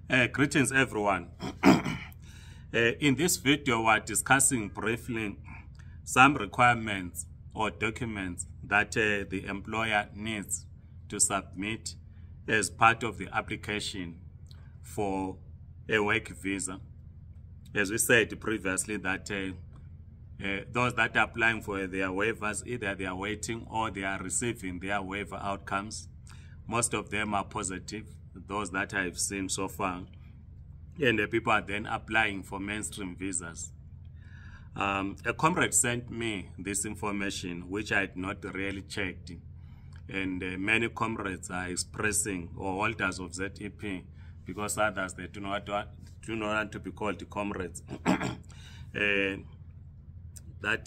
Greetings everyone. In this video we're discussing briefly some requirements or documents that the employer needs to submit as part of the application for a work visa. As we said previously that those that are applying for their waivers, either they are waiting or they are receiving their waiver outcomes. Most of them are positive, those that I've seen so far, and the people are then applying for mainstream visas. A comrade sent me this information, which I had not really checked, and many comrades are expressing, or holders of ZEP, because others they do not want to be called comrades, that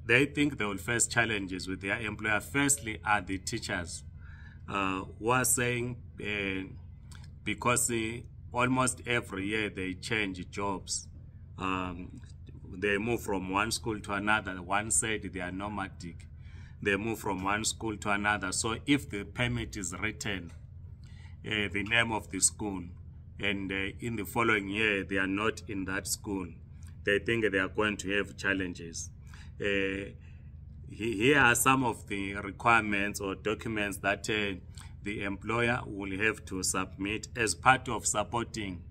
they think they will face challenges with their employer. Firstly are the teachers, who are saying because almost every year they change jobs. They move from one school to another. One said they are nomadic. They move from one school to another. So if the permit is written, the name of the school, and in the following year they are not in that school, they think they are going to have challenges. Here are some of the requirements or documents that the employer will have to submit as part of supporting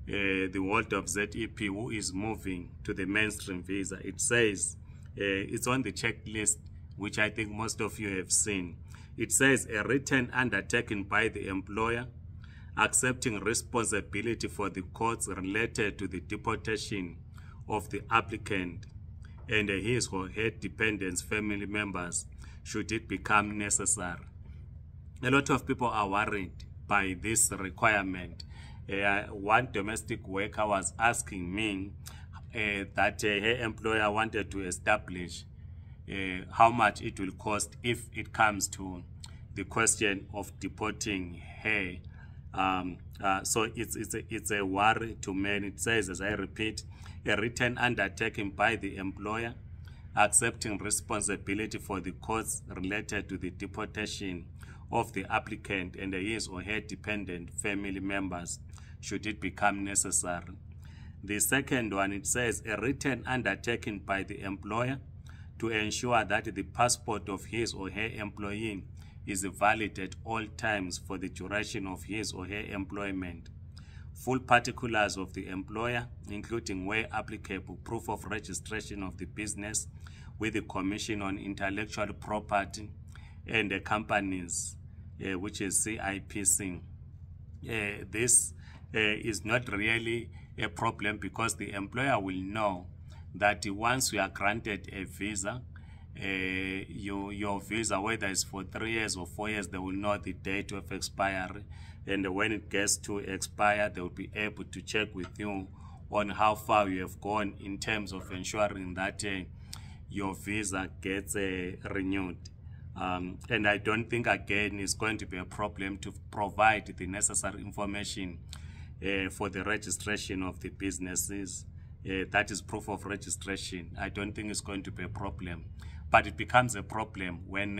the world of ZEP who is moving to the mainstream visa. It says, it's on the checklist, which I think most of you have seen. It says a written undertaking by the employer accepting responsibility for the costs related to the deportation of the applicant and his or her dependents, family members, should it become necessary. A lot of people are worried by this requirement. One domestic worker was asking me that her employer wanted to establish how much it will cost if it comes to the question of deporting her. So it's a worry to many. It says, as I repeat, a written undertaking by the employer accepting responsibility for the costs related to the deportation of the applicant and his or her dependent family members, should it become necessary. The second one, it says a written undertaking by the employer to ensure that the passport of his or her employee is valid at all times for the duration of his or her employment. Full particulars of the employer, including where applicable, proof of registration of the business with the Commission on Intellectual Property and the companies, which is CIPC. This is not really a problem because the employer will know that once you are granted a visa, your visa, whether it's for 3 years or 4 years, they will know the date of expiry, and when it gets to expire, they will be able to check with you on how far you have gone in terms of ensuring that your visa gets renewed. And I don't think, again, it's going to be a problem to provide the necessary information for the registration of the businesses. That is proof of registration. I don't think it's going to be a problem. But it becomes a problem when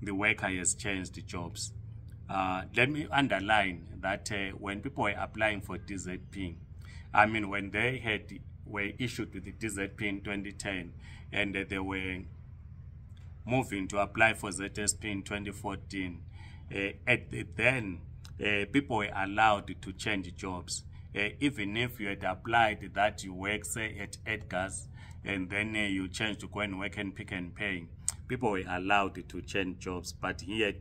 the worker has changed jobs. Let me underline that when people were applying for DZP, I mean, when they were issued with the DZP in 2010 and they were moving to apply for ZSP in 2014, then people were allowed to change jobs. Even if you had applied that you work, say, at Edgar's, and then you change to go and work and Pick and Pay, people were allowed to change jobs. But here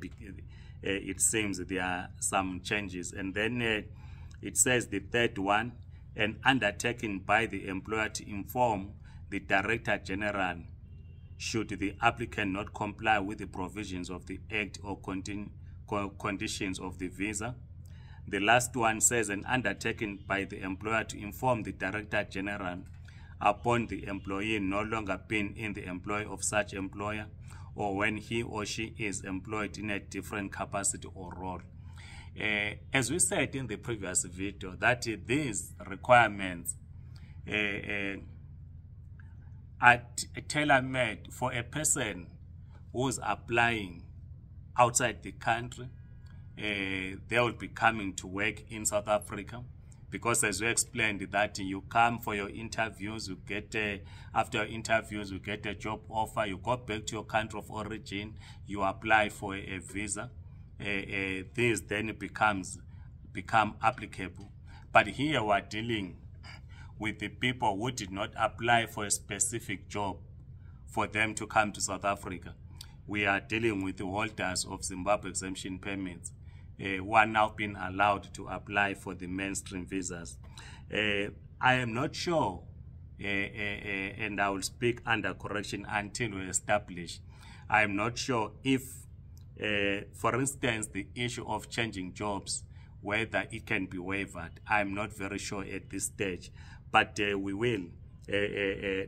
it seems there are some changes. And then it says the third one, an undertaking by the employer to inform the Director General should the applicant not comply with the provisions of the Act or conditions of the visa. The last one says an undertaking by the employer to inform the Director General upon the employee no longer being in the employ of such employer, or when he or she is employed in a different capacity or role. As we said in the previous video, that these requirements are tailor-made for a person who's applying outside the country they will be coming to work in South Africa, because as we explained that you come for your interviews, you get after your interviews you get a job offer, you go back to your country of origin, you apply for a visa, this then become applicable. But here we're dealing with the people who did not apply for a specific job for them to come to South Africa. We are dealing with the holders of Zimbabwe exemption permits who are now being allowed to apply for the mainstream visas. I am not sure, and I will speak under correction until we establish. I am not sure if, for instance, the issue of changing jobs, whether it can be waived. I'm not very sure at this stage, but we will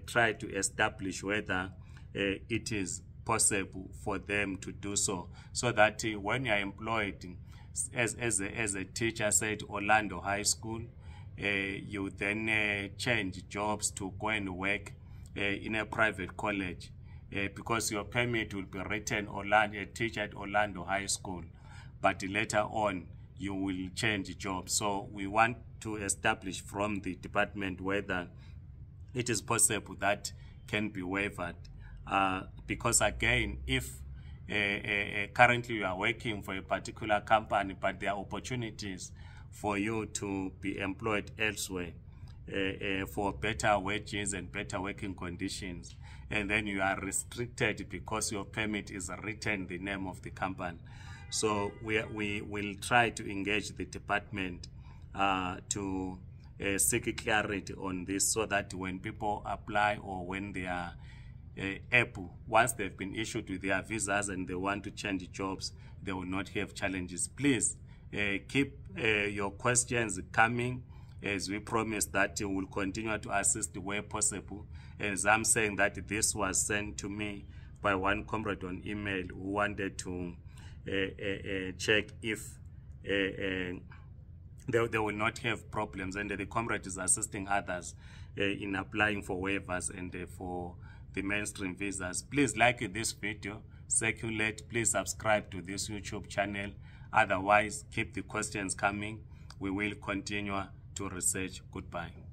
try to establish whether it is possible for them to do so that when you are employed as a teacher, say at Orlando High School, you then change jobs to go and work in a private college, because your permit will be written a teacher at Orlando High School, but later on you will change jobs. So we want to establish from the department whether it is possible that can be waived. Because again, if currently you are working for a particular company, but there are opportunities for you to be employed elsewhere for better wages and better working conditions, and then you are restricted because your permit is written the name of the company. So we will try to engage the department to seek clarity on this, so that when people apply or when they are able, once they've been issued with their visas and they want to change jobs, they will not have challenges. Please keep your questions coming, as we promise that we will continue to assist where possible. As I'm saying that this was sent to me by one comrade on email who wanted to check if they will not have problems, and the comrade is assisting others in applying for waivers and for the mainstream visas. Please like this video, circulate, please subscribe to this YouTube channel. Otherwise, keep the questions coming. We will continue to research. Goodbye.